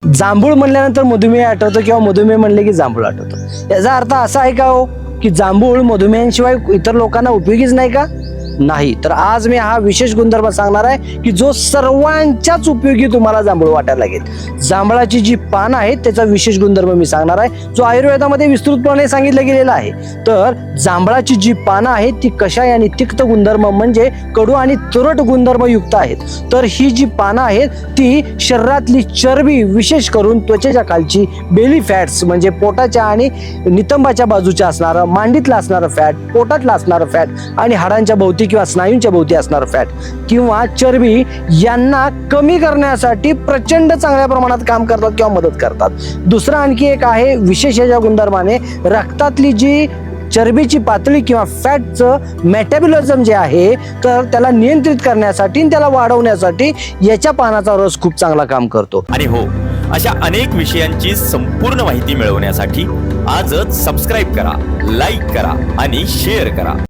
जांभूळ म्हणल्यानंतर मधुमेह आठवतो किंवा मधुमेह म्हणले की जांभूळ आठवतो। याचा अर्थ असा आहे का हो की जांभूळ मधुमेहांशिवाय इतर लोकांना उपयोगीच नाही का? नाही। तर आज मी हा विशेष गुणधर्म सांगणार आहे की जो सर्वांच्याच उपयोगी तुम्हाला जांभूळ वाटायला लागेल। जांभळाची जी पानं आहेत त्याचा विशेष गुणधर्म मी सांगणार आहे जो आयुर्वेदामध्ये विस्तृतपणे सांगितलं गेलेला आहे। तर जांभळाची जी पानं आहेत ती कषाय आणि तिक्त गुणधर्म म्हणजे कडू आणि तुरट गुणधर्म युक्त आहेत। तर ही जी पानं आहेत ती शरीरातली चरबी विशेष करून त्वचेच्या खालची बेली फॅट्स म्हणजे पोटाच्या आणि नितंबाच्या बाजूच्या असणारं, मांडीतलं असणारं फॅट, पोटातलं असणारं फॅट आणि हाडांच्या भोवती किंवा स्नायूंच्या भोवती असणारं फॅट किंवा चरबी यांना कमी करण्यासाठी प्रचंड चांगल्या प्रमाणात काम करतात किंवा मदत करतात। दुसरं आणखी एक आहे विशेष या गुणधर्माने रक्तातली जी चरबीची पातळी किंवा फॅटचं मेटाबॉलिझम जे आहे तर त्याला नियंत्रित करण्यासाठी आणि त्याला वाढवण्यासाठी याच्या पानाचा रस खूप चांगला काम करतो। आणि हो, अशा अनेक विषयांची संपूर्ण माहिती मिळवण्यासाठी आजच सबस्क्राईब करा, लाईक करा आणि शेअर करा।